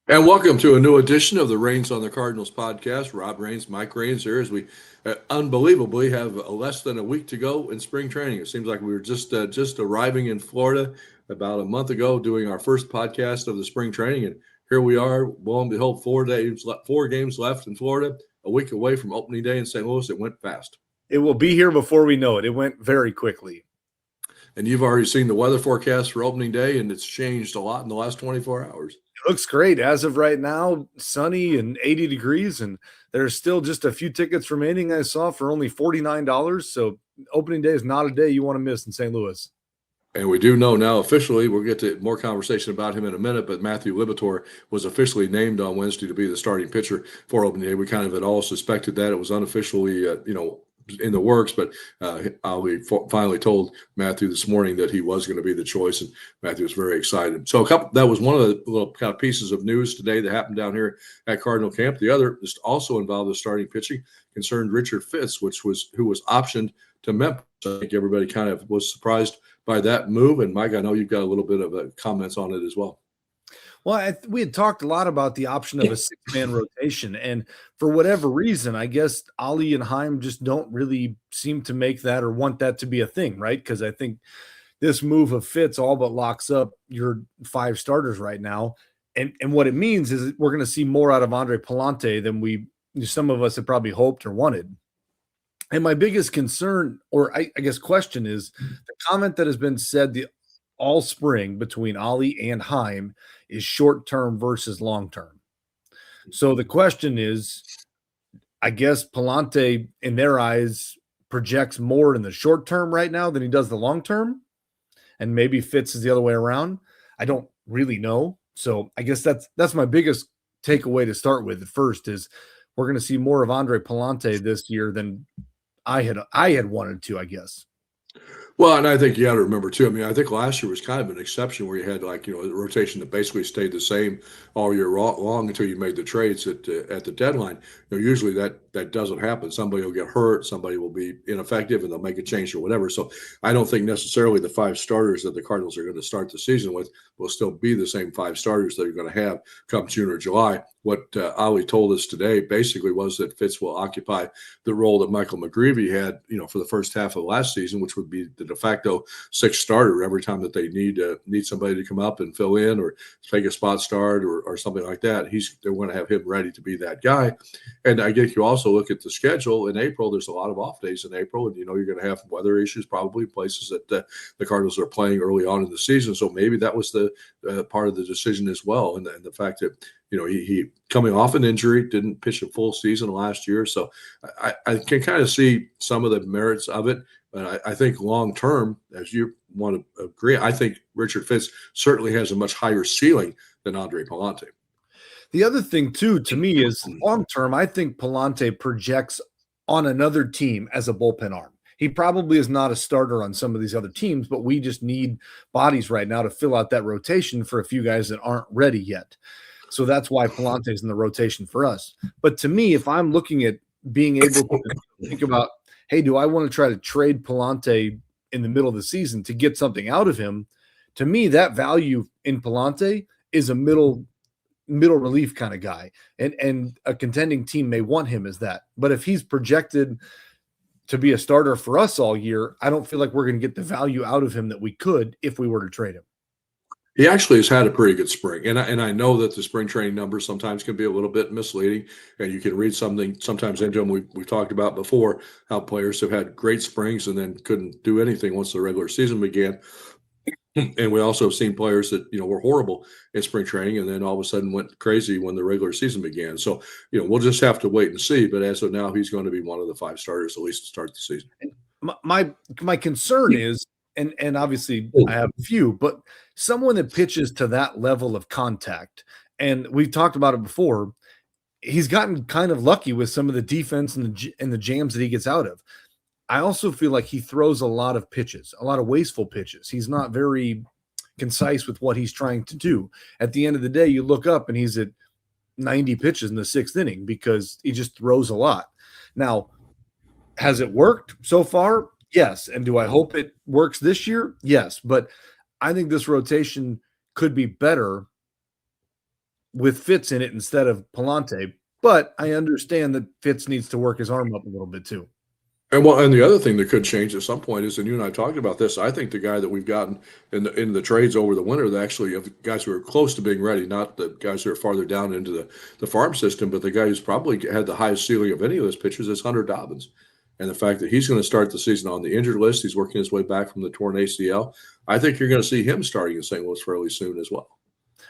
And welcome to a new edition of the Reigns on the Cardinals podcast. Rob Reigns, Mike Reigns here as we unbelievably have less than a week to go in spring training. It seems like we were just arriving in Florida about a month ago doing our first podcast of the spring training. And here we are, lo and behold, 4 games left in Florida, a week away from opening day in St. Louis. It went fast. It will be here before we know it. It went very quickly. And you've already seen the weather forecast for opening day, and it's changed a lot in the last 24 hours. It looks great. As of right now, sunny and 80 degrees, and there's still just a few tickets remaining I saw for only $49. So opening day is not a day you want to miss in St. Louis. And we do know now officially, we'll get to more conversation about him in a minute, but Matthew Liberatore was officially named on Wednesday to be the starting pitcher for opening day. We kind of had all suspected that. It was unofficially, in the works, but Ali finally told Matthew this morning that he was going to be the choice, and Matthew was very excited. So that was one of the little kind of pieces of news today that happened down here at Cardinal camp. The other just also involved the starting pitching, concerned Richard Fitts, who was optioned to Memphis. I think everybody kind of was surprised by that move. And Mike, I know you've got a little bit of comments on it as well. Well, we had talked a lot about the option of a six-man rotation, and for whatever reason, I guess Ali and Heim just don't really seem to make that or want that to be a thing, right? Because I think this move of Fitts all but locks up your 5 starters right now, and what it means is we're going to see more out of Andre Palante than some of us had probably hoped or wanted. And my biggest concern, or I guess question, is the comment that has been said all spring between Ali and Heim is short-term versus long-term. So the question is, I guess Palante, in their eyes, projects more in the short term right now than he does the long term, and maybe Fitts is the other way around. I don't really know. So I guess that's my biggest takeaway to start with. First is we're going to see more of Andre Palante this year than I had wanted to, I guess. Well, and I think you got to remember too. I mean, I think last year was kind of an exception where you had a rotation that basically stayed the same all year long until you made the trades at the deadline. Usually that doesn't happen. Somebody will get hurt, somebody will be ineffective, and they'll make a change or whatever. So I don't think necessarily the 5 starters that the Cardinals are going to start the season with will still be the same 5 starters that are going to have come June or July. What Ali told us today basically was that Fitts will occupy the role that Michael McGreevy had, for the first half of last season, which would be the de facto 6th starter every time that they need somebody to come up and fill in or take a spot start or something like that. They're going to have him ready to be that guy. And I guess you also look at the schedule in April. There's a lot of off days in April, and you're going to have weather issues probably places that the Cardinals are playing early on in the season. So maybe that was the part of the decision as well, and the fact that he coming off an injury, didn't pitch a full season last year. So I can kind of see some of the merits of it. But I think long term, as you want to agree, I think Richard Fitts certainly has a much higher ceiling than Andre Palante. The other thing, too, to me is long term, I think Palante projects on another team as a bullpen arm. He probably is not a starter on some of these other teams, but we just need bodies right now to fill out that rotation for a few guys that aren't ready yet. So that's why Palante is in the rotation for us. But to me, if I'm looking at being able to think about, hey, do I want to try to trade Palante in the middle of the season to get something out of him? To me, that value in Palante is a middle relief kind of guy. And a contending team may want him as that. But if he's projected to be a starter for us all year, I don't feel like we're going to get the value out of him that we could if we were to trade him. He actually has had a pretty good spring, and I know that the spring training numbers sometimes can be a little bit misleading, and you can read something sometimes into them. We've talked about before how players have had great springs and then couldn't do anything once the regular season began. And we also have seen players that were horrible in spring training and then all of a sudden went crazy when the regular season began. So we'll just have to wait and see. But as of now, he's going to be one of the 5 starters at least to start the season. My concern is. And obviously I have a few, but someone that pitches to that level of contact, and we've talked about it before, he's gotten kind of lucky with some of the defense and the jams that he gets out of. I also feel like he throws a lot of pitches, a lot of wasteful pitches. He's not very concise with what he's trying to do. At the end of the day, you look up and he's at 90 pitches in the 6th inning because he just throws a lot. Now, has it worked so far? Yes. And do I hope it works this year? Yes. But I think this rotation could be better with Fitz in it instead of Palante. But I understand that Fitz needs to work his arm up a little bit too. And the other thing that could change at some point is, and you and I talked about this, I think the guy that we've gotten in the trades over the winter, that actually of guys who are close to being ready, not the guys who are farther down into the farm system, but the guy who's probably had the highest ceiling of any of those pitchers is Hunter Dobbins. And the fact that he's going to start the season on the injured list, he's working his way back from the torn ACL. I think you're going to see him starting in St. Louis fairly soon as well.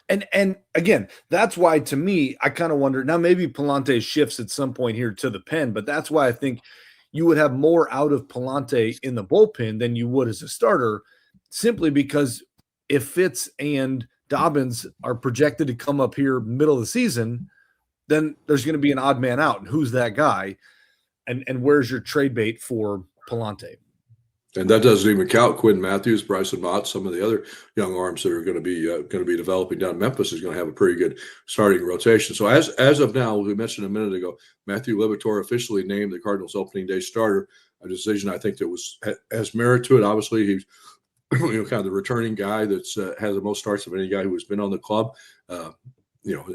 And again, that's why to me, I kind of wonder now maybe Palante shifts at some point here to the pen, but that's why I think you would have more out of Palante in the bullpen than you would as a starter, simply because if Fitz and Dobbins are projected to come up here middle of the season, then there's going to be an odd man out. And who's that guy? And where's your trade bait for Palante? And that doesn't even count Quinn Matthews, Bryson Mott, some of the other young arms that are going to be developing down. Memphis is going to have a pretty good starting rotation. So as of now, we mentioned a minute ago, Matthew Liberatore officially named the Cardinals opening day starter, a decision I think that has merit to it. Obviously, he's kind of the returning guy that's has the most starts of any guy who has been on the club.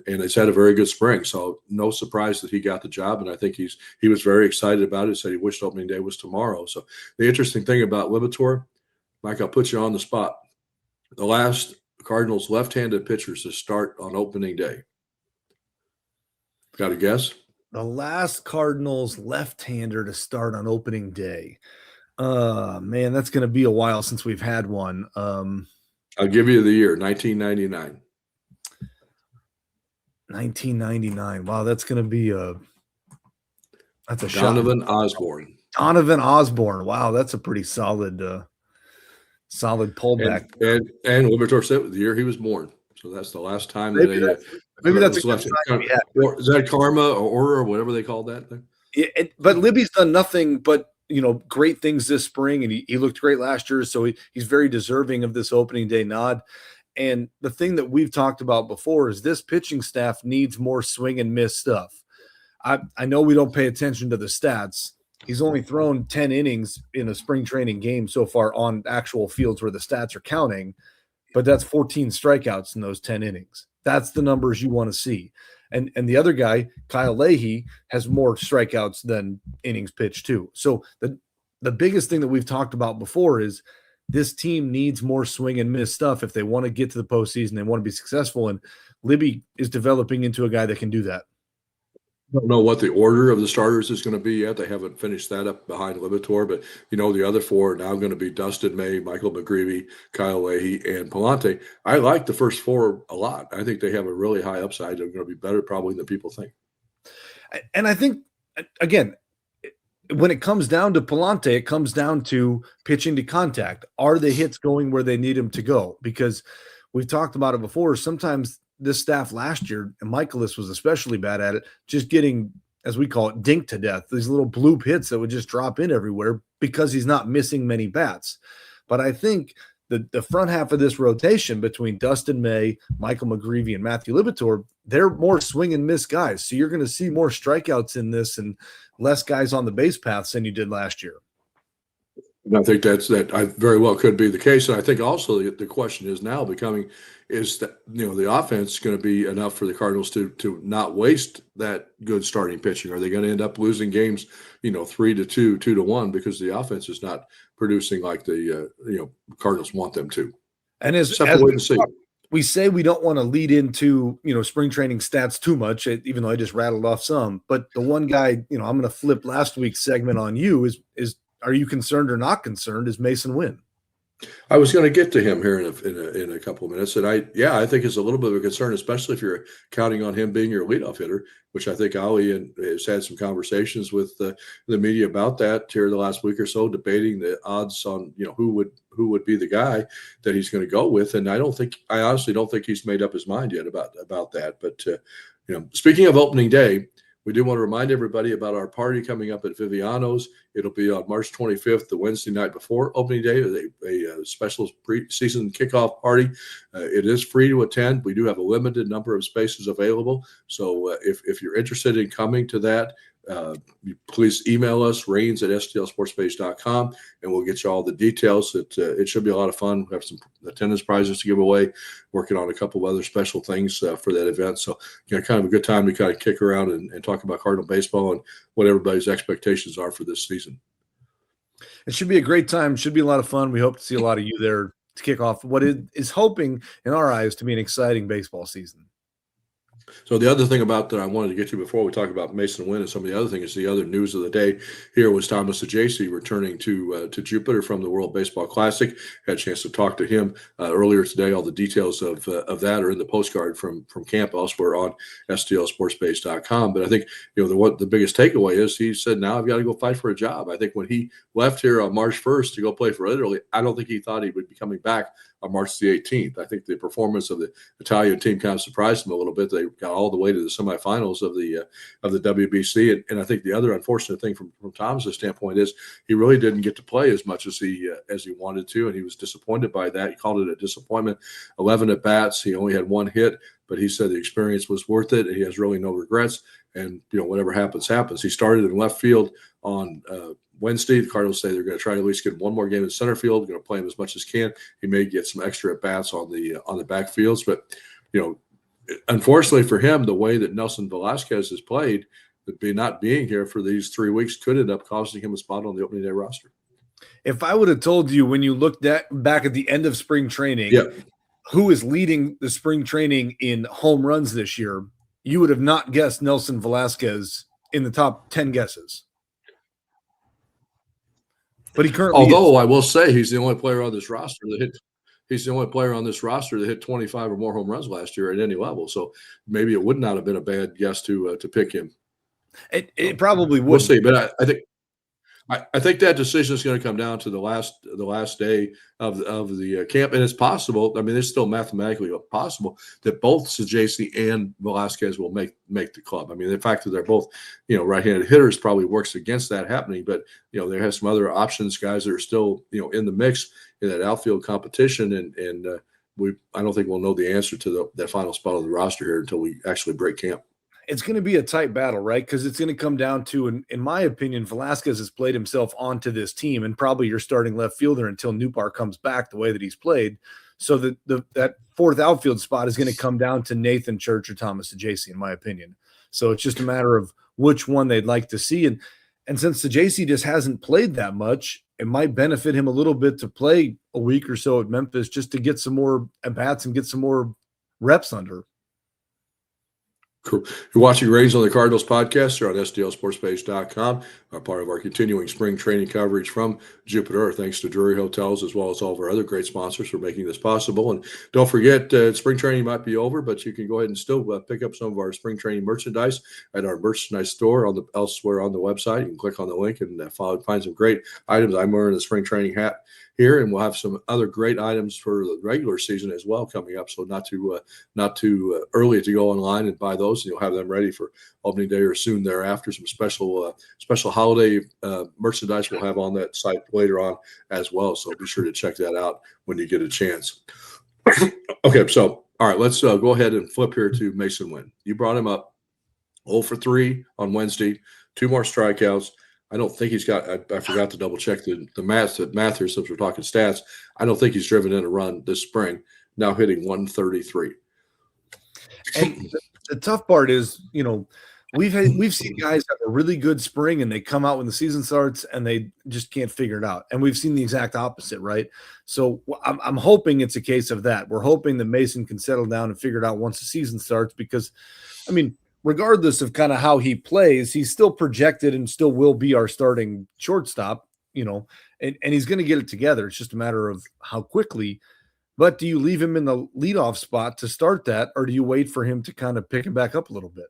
And it's had a very good spring, so no surprise that he got the job. And I think he was very excited about it. He said he wished opening day was tomorrow. So the interesting thing about Liberatore, Mike, I'll put you on the spot. The last Cardinals left-handed pitchers to start on opening day. Got a guess? The last Cardinals left-hander to start on opening day. Man, that's going to be a while since we've had one. I'll give you the year, 1999. 1999. Wow, that's going to be that's a Donovan shot. Osborne. Donovan Osborne. Wow, that's a pretty solid pullback. And Liberatore said the year he was born. So that's the last time maybe that's a good sign we had. Is that karma or whatever they call that thing? Yeah, but Libby's done nothing but great things this spring, and he looked great last year, so he's very deserving of this opening day nod. And the thing that we've talked about before is this pitching staff needs more swing and miss stuff. I know we don't pay attention to the stats. He's only thrown 10 innings in a spring training game so far on actual fields where the stats are counting, but that's 14 strikeouts in those 10 innings. That's the numbers you want to see. And the other guy, Kyle Leahy, has more strikeouts than innings pitched too. So the biggest thing that we've talked about before is this team needs more swing and miss stuff if they want to get to the postseason, they want to be successful. And Libby is developing into a guy that can do that. I don't know what the order of the starters is going to be yet. They haven't finished that up behind Liberatore, but the other four are now going to be Dustin May, Michael McGreevy, Kyle Leahy, and Palante. I like the first four a lot. I think they have a really high upside. They're going to be better probably than people think. And I think, again, when it comes down to Palante, it comes down to pitching to contact. Are the hits going where they need them to go? Because we've talked about it before. Sometimes this staff last year, and Michaelis was especially bad at it, just getting, as we call it, dinked to death. These little bloop hits that would just drop in everywhere because he's not missing many bats. But I think the front half of this rotation between Dustin May, Michael McGreevy, and Matthew Liberatore, they're more swing and miss guys. So you're going to see more strikeouts in this and less guys on the base paths than you did last year. And I think that I very well could be the case. And I think also the question is now becoming is that, the offense going to be enough for the Cardinals to not waste that good starting pitching? Are they going to end up losing games, 3-2, 2-1 because the offense is not producing like the Cardinals want them to? And as we say, we don't want to lead into spring training stats too much, even though I just rattled off some. But the one guy, I'm going to flip last week's segment on you is are you concerned or not concerned? Is Mason Wynn? I was going to get to him here in a couple of minutes, and I think it's a little bit of a concern, especially if you're counting on him being your leadoff hitter, which I think Ali has had some conversations with the media about that here the last week or so, debating the odds on who would be the guy that he's going to go with, and I honestly don't think he's made up his mind yet about that. But speaking of opening day, we do want to remind everybody about our party coming up at Viviano's. It'll be on March 25th, the Wednesday night before opening day, a special pre-season kickoff party. It is free to attend. We do have a limited number of spaces available. So if you're interested in coming to that, please email us, rains@stlsportspage.com, and we'll get you all the details. It should be a lot of fun. We have some attendance prizes to give away, working on a couple of other special things for that event. So, kind of a good time to kind of kick around and talk about Cardinal baseball and what everybody's expectations are for this season. It should be a great time. Should be a lot of fun. We hope to see a lot of you there to kick off what is hoping, in our eyes, to be an exciting baseball season. So the other thing about that I wanted to get to before we talk about Mason Wynn and some of the other things, the other news of the day here was Thomas Ajayce returning to Jupiter from the World Baseball Classic. Had a chance to talk to him earlier today. All the details of that are in the postcard from camp elsewhere on stlsportspage.com. But I think the biggest takeaway is he said, now I've got to go fight for a job. I think when he left here on March 1st to go play for Italy, I don't think he thought he would be coming back on March the 18th. I think the performance of the Italian team kind of surprised him a little bit. They got all the way to the semifinals of the WBC, and I think the other unfortunate thing from Tom's standpoint is he really didn't get to play as much as he wanted to, and he was disappointed by that. He called it a disappointment. 11 at bats, he only had one hit, but he said the experience was worth it. He has really no regrets, and whatever happens, happens. He started in left field on Wednesday. The Cardinals say they're going to try to at least get one more game in center field. Going to play him as much as can. He may get some extra at bats on the backfields, but unfortunately for him, the way that Nelson Velasquez has played, not being here for these 3 weeks could end up costing him a spot on the opening day roster. If I would have told you when you looked back at the end of spring training, who is leading the spring training in home runs this year, you would have not guessed Nelson Velasquez in the top 10 guesses. But he currently Although I will say he's the only player on this roster that hit. He's the only player on this roster that hit 25 or more home runs last year at any level. So maybe it would not have been a bad guess to pick him. It probably would. We'll see, but I think that decision is going to come down to the last day of the camp, and it's possible. I mean, it's still mathematically possible that both Ajayce and Velasquez will make the club. I mean, the fact that they're both right-handed hitters probably works against that happening. But there have some other options, guys that are still in the mix in that outfield competition, and I don't think we'll know the answer to that final spot on the roster here until we actually break camp. It's going to be a tight battle, right? Because it's going to come down to, in my opinion, Velasquez has played himself onto this team, and probably your starting left fielder until Newbar comes back the way that he's played. So that fourth outfield spot is going to come down to Nathan Church or Thomas Ajayce, in my opinion. So it's just a matter of which one they'd like to see. And since Ajayce just hasn't played that much, it might benefit him a little bit to play a week or so at Memphis just to get some more at-bats and get some more reps under. Cool. You're watching Rains on the Cardinals podcast here on stlsportspage.com, part of our continuing spring training coverage from Jupiter. Thanks to Drury Hotels as well as all of our other great sponsors for making this possible. And don't forget, spring training might be over, but you can go ahead and still pick up some of our spring training merchandise at our merchandise store elsewhere on the website. You can click on the link and find some great items. I'm wearing the spring training hat here, and we'll have some other great items for the regular season as well coming up. So not too early to go online and buy those, and you'll have them ready for opening day or soon thereafter. Some special holiday merchandise we'll have on that site later on as well. So be sure to check that out when you get a chance. Okay, so all right, let's go ahead and flip here to Mason Wynn. You brought him up 0 for 3 on Wednesday, 2 more strikeouts. I don't think he's got – I forgot to double-check the math here since we're talking stats. I don't think he's driven in a run this spring, now hitting 133. And the tough part is, we've seen guys have a really good spring and they come out when the season starts and they just can't figure it out. And we've seen the exact opposite, right? So I'm hoping it's a case of that. We're hoping that Mason can settle down and figure it out once the season starts because, I mean – regardless of kind of how he plays, he's still projected and still will be our starting shortstop, and he's going to get it together. It's just a matter of how quickly. But do you leave him in the leadoff spot to start that, or do you wait for him to kind of pick him back up a little bit?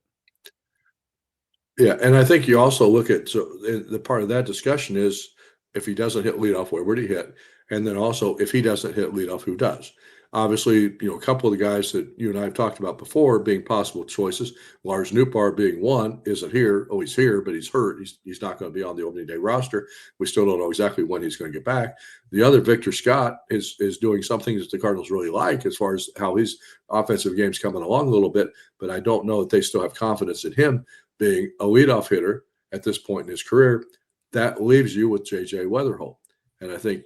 Yeah, and I think you also look at the part of that discussion is if he doesn't hit leadoff, where would he hit? And then also if he doesn't hit leadoff, who does? Obviously, a couple of the guys that you and I have talked about before being possible choices, Lars Nootbaar being one, isn't here. Oh, he's here, but he's hurt. He's not going to be on the opening day roster. We still don't know exactly when he's going to get back. The other, Victor Scott, is doing something that the Cardinals really like as far as how his offensive game's coming along a little bit, but I don't know that they still have confidence in him being a leadoff hitter at this point in his career, that leaves you with J.J. Weatherholt. And I think,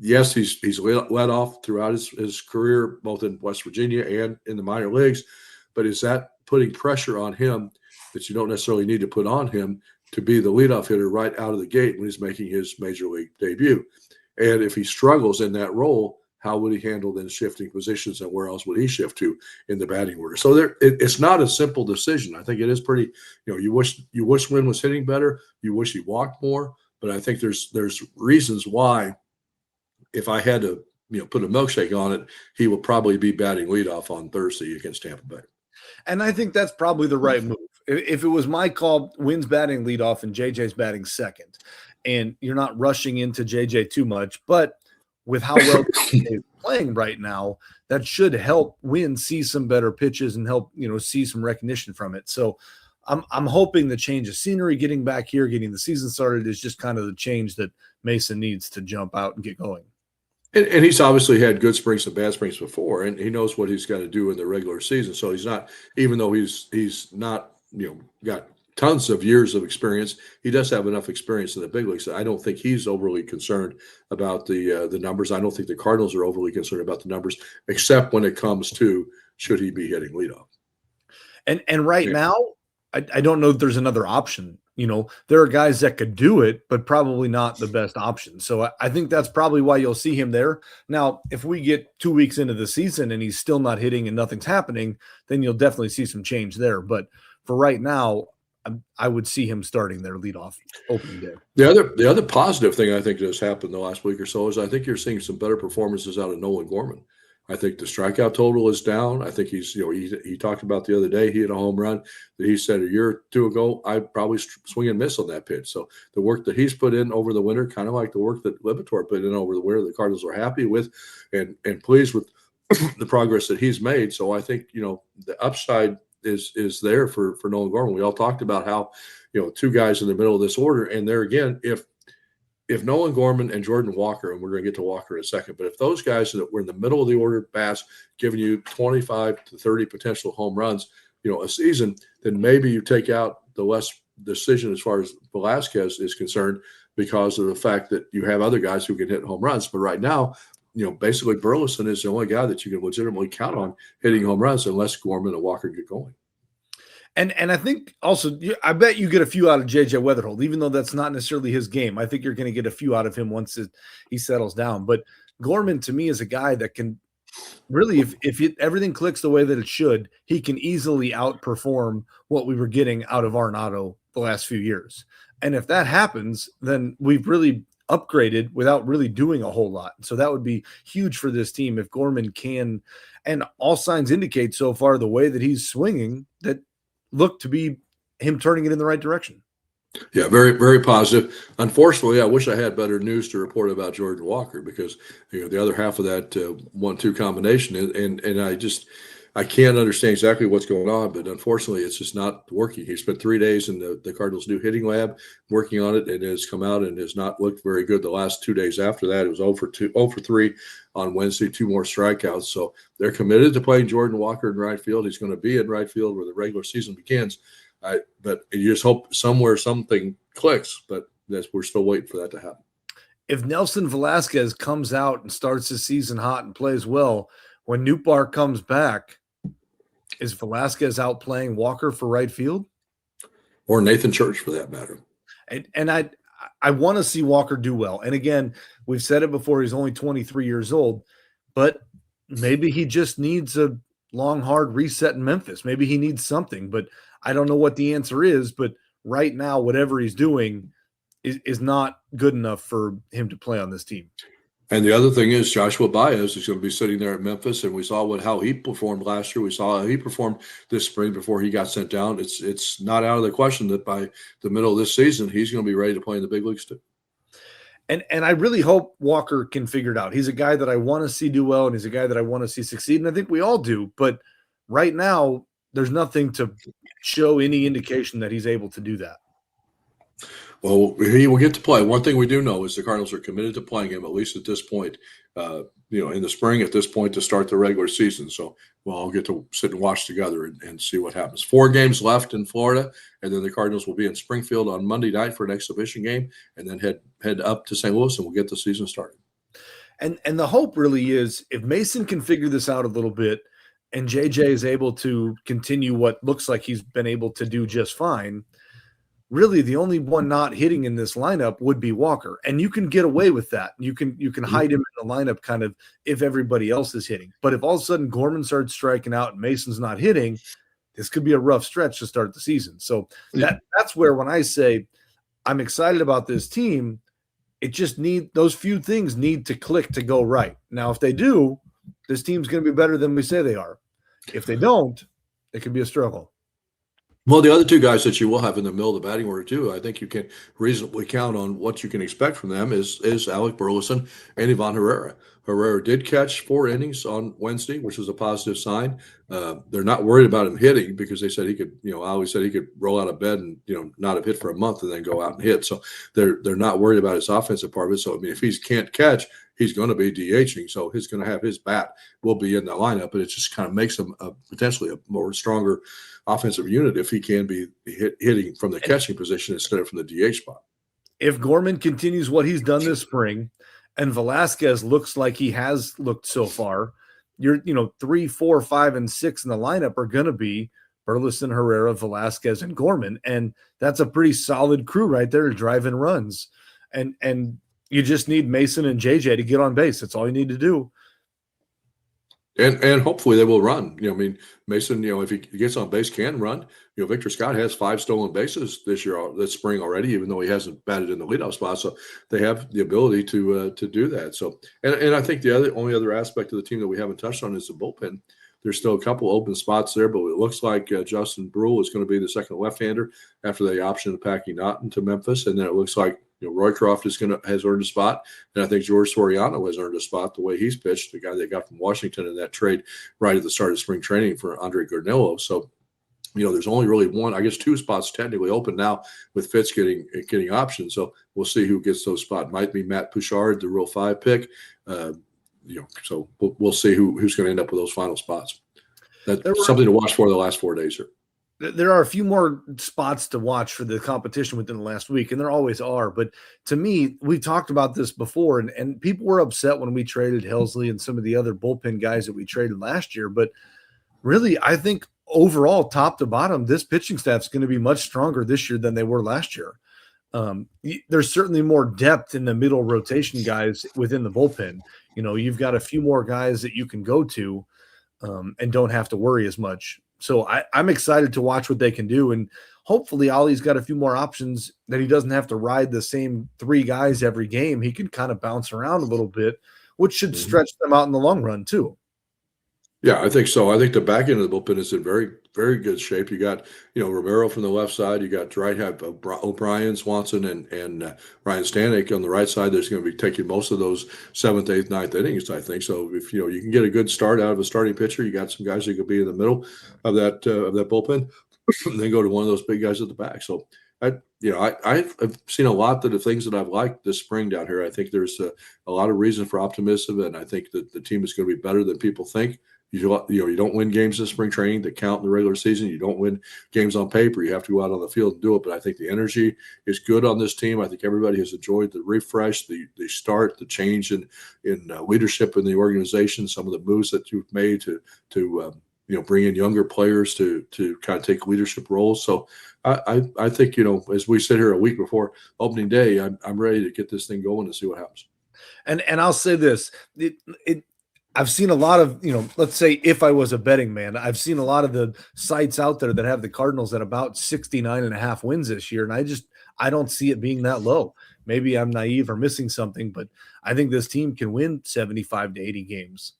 yes, he's led off throughout his career, both in West Virginia and in the minor leagues. But is that putting pressure on him that you don't necessarily need to put on him to be the leadoff hitter right out of the gate when he's making his major league debut? And if he struggles in that role, how would he handle then shifting positions, and where else would he shift to in the batting order? So it's not a simple decision. I think it is pretty. You wish Wynn was hitting better. You wish he walked more. But I think there's reasons why. If I had to put a milkshake on it, he will probably be batting leadoff on Thursday against Tampa Bay. And I think that's probably the right move. If it was my call, Wynn's batting leadoff and JJ's batting second, and you're not rushing into JJ too much, but with how well he's playing right now, that should help Wynn see some better pitches and help see some recognition from it. So I'm hoping the change of scenery, getting back here, getting the season started, is just kind of the change that Mason needs to jump out and get going. And he's obviously had good springs and bad springs before, and he knows what he's got to do in the regular season. So he's not, even though he's not got tons of years of experience, he does have enough experience in the big leagues. I don't think he's overly concerned about the numbers. I don't think the Cardinals are overly concerned about the numbers, except when it comes to should he be hitting leadoff. And right now, I don't know if there's another option. There are guys that could do it, but probably not the best option. So I think that's probably why you'll see him there. Now, if we get 2 weeks into the season and he's still not hitting and nothing's happening, then you'll definitely see some change there. But for right now, I would see him starting their leadoff opening day. The other positive thing I think that's happened the last week or so is I think you're seeing some better performances out of Nolan Gorman. I think the strikeout total is down. I think he's, he talked about the other day, he had a home run that he said a year or two ago, I'd probably swing and miss on that pitch. So the work that he's put in over the winter, kind of like the work that Lipitor put in over the winter, the Cardinals are happy with and pleased with the progress that he's made. So I think, the upside is there for Nolan Gorman. We all talked about how, two guys in the middle of this order. And there again, if Nolan Gorman and Jordan Walker, and we're going to get to Walker in a second, but if those guys that were in the middle of the order bats giving you 25 to 30 potential home runs, a season, then maybe you take out the less decision as far as Velasquez is concerned because of the fact that you have other guys who can hit home runs. But right now, basically Burleson is the only guy that you can legitimately count on hitting home runs unless Gorman and Walker get going. And I think also, I bet you get a few out of J.J. Weatherholt, even though that's not necessarily his game. I think you're going to get a few out of him once he settles down. But Gorman, to me, is a guy that can really, if everything clicks the way that it should, he can easily outperform what we were getting out of Arenado the last few years. And if that happens, then we've really upgraded without really doing a whole lot. So that would be huge for this team if Gorman can. And all signs indicate so far the way that he's swinging that look to be him turning it in the right direction. Yeah, very, very positive. Unfortunately, I wish I had better news to report about Jordan Walker because the other half of that 1-2 combination, and I can't understand exactly what's going on, but unfortunately, it's just not working. He spent 3 days in the Cardinals' new hitting lab working on it, and has come out and has not looked very good the last 2 days after that. It was 0 for 3 on Wednesday, 2 more strikeouts. So they're committed to playing Jordan Walker in right field. He's going to be in right field where the regular season begins. But you just hope somewhere something clicks, but we're still waiting for that to happen. If Nelson Velasquez comes out and starts the season hot and plays well, when Nootbaar comes back, is Velasquez out playing Walker for right field? Or Nathan Church, for that matter. And I want to see Walker do well. And again, we've said it before, he's only 23 years old, but maybe he just needs a long, hard reset in Memphis. Maybe he needs something, but I don't know what the answer is. But right now, whatever he's doing is not good enough for him to play on this team. And the other thing is Joshua Baez is going to be sitting there at Memphis, and we saw how he performed last year. We saw how he performed this spring before he got sent down. It's not out of the question that by the middle of this season, he's going to be ready to play in the big leagues too. And I really hope Walker can figure it out. He's a guy that I want to see do well, and he's a guy that I want to see succeed, and I think we all do. But right now, there's nothing to show any indication that he's able to do that. Well, he will get to play. One thing we do know is the Cardinals are committed to playing him, at least at this point, in the spring, at this point to start the regular season. So we'll all get to sit and watch together and see what happens. 4 games left in Florida, and then the Cardinals will be in Springfield on Monday night for an exhibition game, and then head up to St. Louis, and we'll get the season started. And the hope really is if Mason can figure this out a little bit and JJ is able to continue what looks like he's been able to do just fine, really the only one not hitting in this lineup would be Walker. And you can get away with that. You can hide him in the lineup kind of if everybody else is hitting. But if all of a sudden Gorman starts striking out and Mason's not hitting, this could be a rough stretch to start the season. So that's where when I say I'm excited about this team, it just those few things need to click to go right. Now, if they do, this team's going to be better than we say they are. If they don't, it could be a struggle. Well, the other two guys that you will have in the middle of the batting order too, I think you can reasonably count on what you can expect from them is Alec Burleson and Ivan Herrera. Herrera did catch 4 innings on Wednesday, which was a positive sign. They're not worried about him hitting because they said he could, I always said he could roll out of bed and not have hit for a month and then go out and hit. So they're not worried about his offensive part of it. So I mean, if he can't catch, he's going to be DHing. So he's going to have his bat will be in the lineup, but it just kind of makes him potentially a more stronger offensive unit if he can be hitting from the catching position instead of from the DH spot. If Gorman continues what he's done this spring and Velasquez looks like he has looked so far, you're 3, 4, 5, and 6 in the lineup are going to be Burleson, Herrera, Velasquez, and Gorman. And that's a pretty solid crew right there to drive in runs. And you just need Mason and JJ to get on base. That's all you need to do. And hopefully they will run. Mason, if he gets on base, can run. Victor Scott has 5 stolen bases this spring already, even though he hasn't batted in the leadoff spot. So they have the ability to do that. So, and I think the only other aspect of the team that we haven't touched on is the bullpen. There's still a couple open spots there, but it looks like Justin Brule is going to be the second left-hander after the option of Packy Naughton to Memphis, and then it looks like Roycroft has earned a spot, and I think George Soriano has earned a spot the way he's pitched, the guy they got from Washington in that trade right at the start of spring training for Andre Gordillo. So, there's only really 2 spots technically open now with Fitz getting options. So we'll see who gets those spots. Might be Matt Pouchard, the Rule 5 pick. So we'll see who's going to end up with those final spots. That's something to watch for the last 4 days here. There are a few more spots to watch for the competition within the last week, and there always are. But to me, we talked about this before, and people were upset when we traded Helsley and some of the other bullpen guys that we traded last year. But really, I think overall, top to bottom, this pitching staff is going to be much stronger this year than they were last year. There's certainly more depth in the middle rotation guys within the bullpen. You've got a few more guys that you can go to and don't have to worry as much. So I'm excited to watch what they can do. And hopefully Ollie's got a few more options that he doesn't have to ride the same 3 guys every game. He can kind of bounce around a little bit, which should stretch them out in the long run too. Yeah, I think so. I think the back end of the bullpen is in very, very good shape. You got, Romero from the left side. You got O'Brien, Swanson, and Ryan Stanek on the right side. There's going to be taking most of those 7th, 8th, 9th innings, I think. So if you can get a good start out of a starting pitcher, you got some guys who could be in the middle of that bullpen, and then go to one of those big guys at the back. So I've seen a lot of the things that I've liked this spring down here. I think there's a lot of reason for optimism, and I think that the team is going to be better than people think. You don't win games in spring training that count in the regular season. You don't win games on paper. You have to go out on the field and do it. But I think the energy is good on this team. I think everybody has enjoyed the refresh, the start, the change in leadership in the organization. Some of the moves that you've made to bring in younger players to kind of take leadership roles. So I think as we sit here a week before opening day, I'm ready to get this thing going and see what happens. And I'll say this. I've seen a lot of, let's say if I was a betting man, I've seen a lot of the sites out there that have the Cardinals at about 69.5 wins this year. And I don't see it being that low. Maybe I'm naive or missing something, but I think this team can win 75 to 80 games.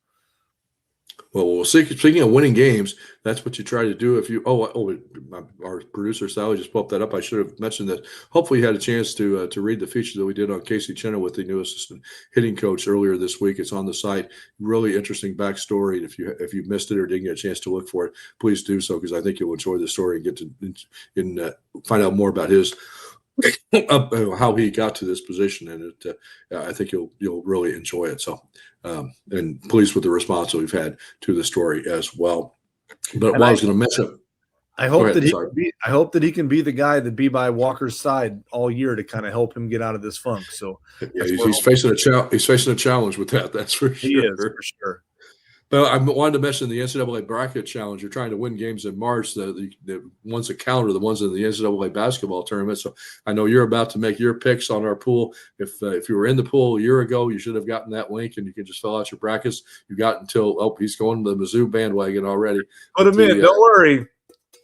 Well, we'll see. Speaking of winning games, that's what you try to do. If you our producer Sally just popped that up. I should have mentioned that. Hopefully, you had a chance to read the feature that we did on Casey Chenoweth, the new assistant hitting coach, earlier this week. It's on the site. Really interesting backstory. If you missed it or didn't get a chance to look for it, please do so because I think you'll enjoy the story and get to find out more about his how he got to this position, and I think you'll really enjoy it. So, and pleased with the response that we've had to the story as well. But And what I was going to mention, I go hope that ahead. Sorry. I hope that he can be the guy that be by Walker's side all year to kind of help him get out of this funk. So Yeah, that's where he's facing he's facing a challenge with that. That's for he is sure. for sure. But I wanted to mention the NCAA bracket challenge. You're trying to win games in March. The ones that count are the ones in the NCAA basketball tournament. So I know you're about to make your picks on our pool. If you were in the pool a year ago, you should have gotten that link, and you can just fill out your brackets. You got until he's going to the Mizzou bandwagon already. Put him in. Don't worry.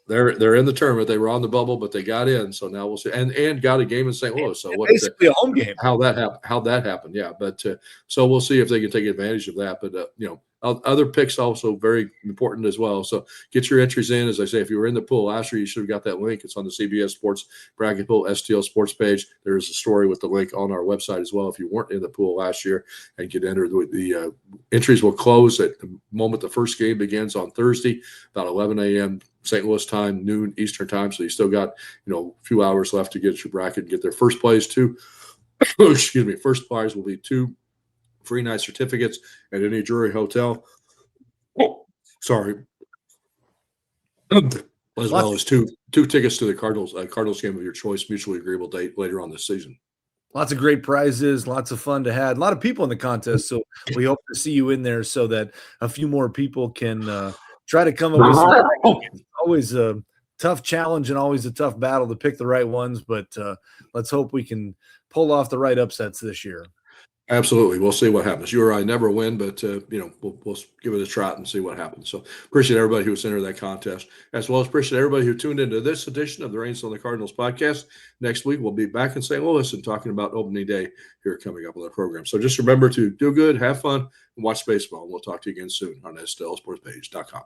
They're in the tournament. They were on the bubble, but they got in. So now we'll see. And got a game in St. Louis. So what? Basically a home game. How that happened? How that happened? Yeah. But so we'll see if they can take advantage of that. But other picks also very important as well. So get your entries in. As I say, if you were in the pool last year, you should have got that link. It's on the CBS Sports Bracket Pool STL Sports page. There's a story with the link on our website as well. If you weren't in the pool last year and get entered, the entries will close at the moment the first game begins on Thursday, about 11 a.m. St. Louis time, noon Eastern time. So you still got a few hours left to get your bracket and get there. First place too. Excuse me. First prize will be 2 free night certificates at any Drury hotel. Oh, sorry. As well as two tickets to the Cardinals game of your choice, mutually agreeable date later on this season. Lots of great prizes, lots of fun to have. A lot of people in the contest, so we hope to see you in there so that a few more people can try to come up with some. It's always a tough challenge and always a tough battle to pick the right ones, but let's hope we can pull off the right upsets this year. Absolutely. We'll see what happens. You or I never win, but we'll give it a shot and see what happens. So appreciate everybody who was entered that contest, as well as appreciate everybody who tuned into this edition of the Reins on the Cardinals podcast. Next week, we'll be back in St. Louis and talking about opening day here coming up on the program. So just remember to do good, have fun, and watch baseball. We'll talk to you again soon on STLSportsPage.com.